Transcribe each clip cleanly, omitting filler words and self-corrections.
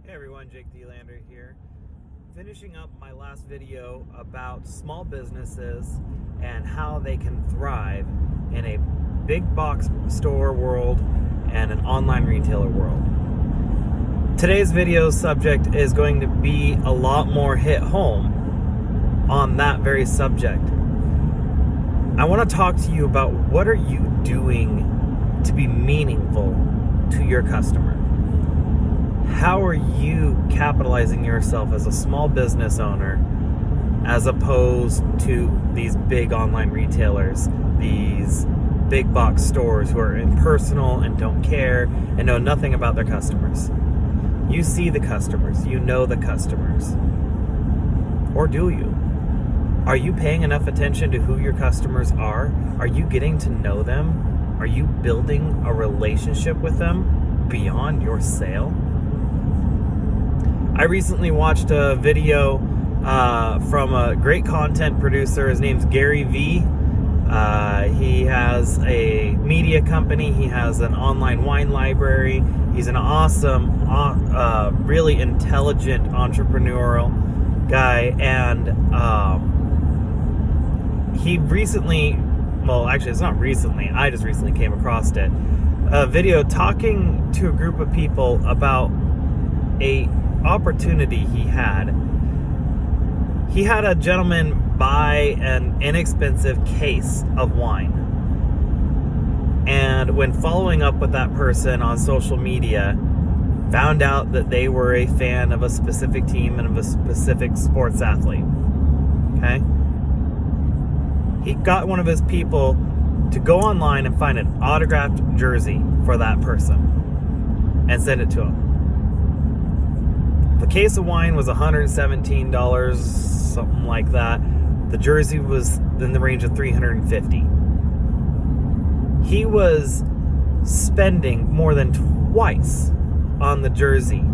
Hey everyone, Jake Thelander here. Finishing up my last video about small businesses and how they can thrive in a big box store world and an online retailer world. Today's video subject is going to be a lot more hit home on that very subject. I want to talk to you about what are you doing to be meaningful to your customer. How are you capitalizing yourself as a small business owner as opposed to these big online retailers, these big box stores who are impersonal and don't care and know nothing about their customers? You see the customers, you know the customers. Or do you? Are you paying enough attention to who your customers are? Are you getting to know them? Are you building a relationship with them beyond your sale? I recently watched a video from a great content producer. His name's Gary Vee. He has a media company. He has an online wine library. He's an awesome, really intelligent entrepreneurial guy. And he recently, well, actually, it's not recently. I just recently came across it. A video talking to a group of people about a opportunity he had. He had a gentleman buy an inexpensive case of wine, and when following up with that person on social media, found out that they were a fan of a specific team and of a specific sports athlete. Okay, he got one of his people to go online and find an autographed jersey for that person and send it to him. The case of wine was $117, something like that. The jersey was in the range of $350. He was spending more than twice on the jersey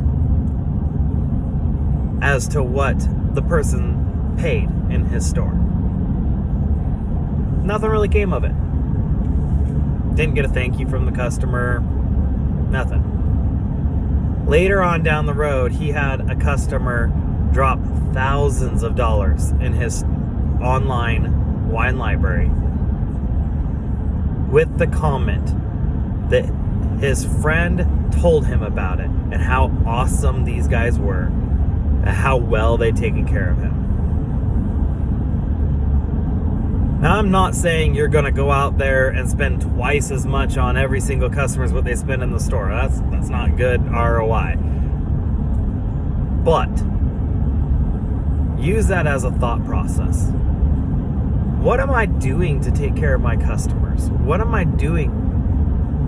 as to what the person paid in his store. Nothing really came of it. Didn't get a thank you from the customer. Nothing. Later on down the road, he had a customer drop thousands of dollars in his online wine library with the comment that his friend told him about it and how awesome these guys were and how well they'd taken care of him. Now, I'm not saying you're going to go out there and spend twice as much on every single customer as what they spend in the store. That's not good ROI. But use that as a thought process. What am I doing to take care of my customers? What am I doing?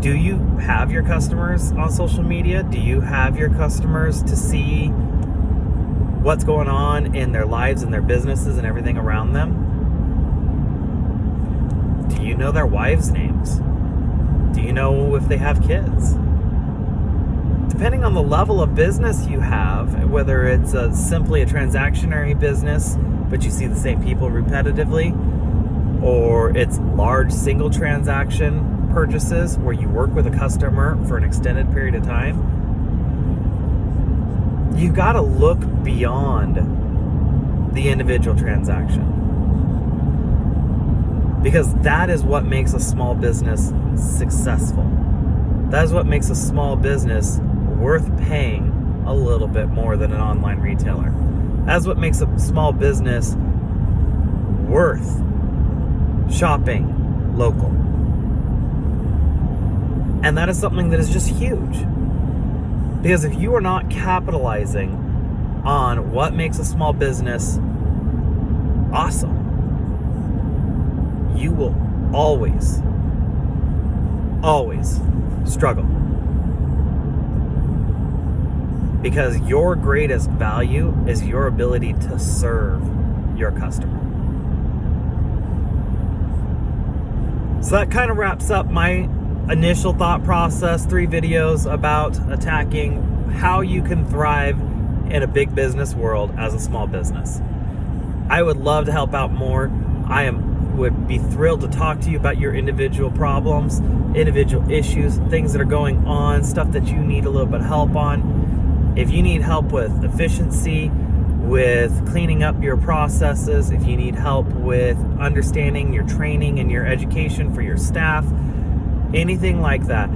Do you have your customers on social media? Do you have your customers to see what's going on in their lives and their businesses and everything around them? Do you know their wives' names? Do you know if they have kids? Depending on the level of business you have, whether it's simply a transactionary business, but you see the same people repetitively, or it's large single transaction purchases where you work with a customer for an extended period of time, you got to look beyond the individual transaction. Because that is what makes a small business successful. That is what makes a small business worth paying a little bit more than an online retailer. That's what makes a small business worth shopping local. And that is something that is just huge. Because if you are not capitalizing on what makes a small business awesome, you will always struggle. Because your greatest value is your ability to serve your customer. So that kind of wraps up my initial thought process, 3 videos about attacking how you can thrive in a big business world as a small business. I would love to help out more. Would be thrilled to talk to you about your individual problems, individual issues, things that are going on, stuff that you need a little bit of help on. If you need help with efficiency, with cleaning up your processes, if you need help with understanding your training and your education for your staff, anything like that,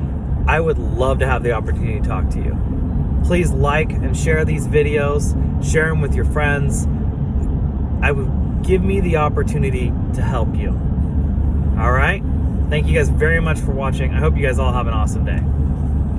I would love to have the opportunity to talk to you. Please like and share these videos, share them with your friends. I would give me the opportunity to help you. All right? Thank you guys very much for watching. I hope you guys all have an awesome day.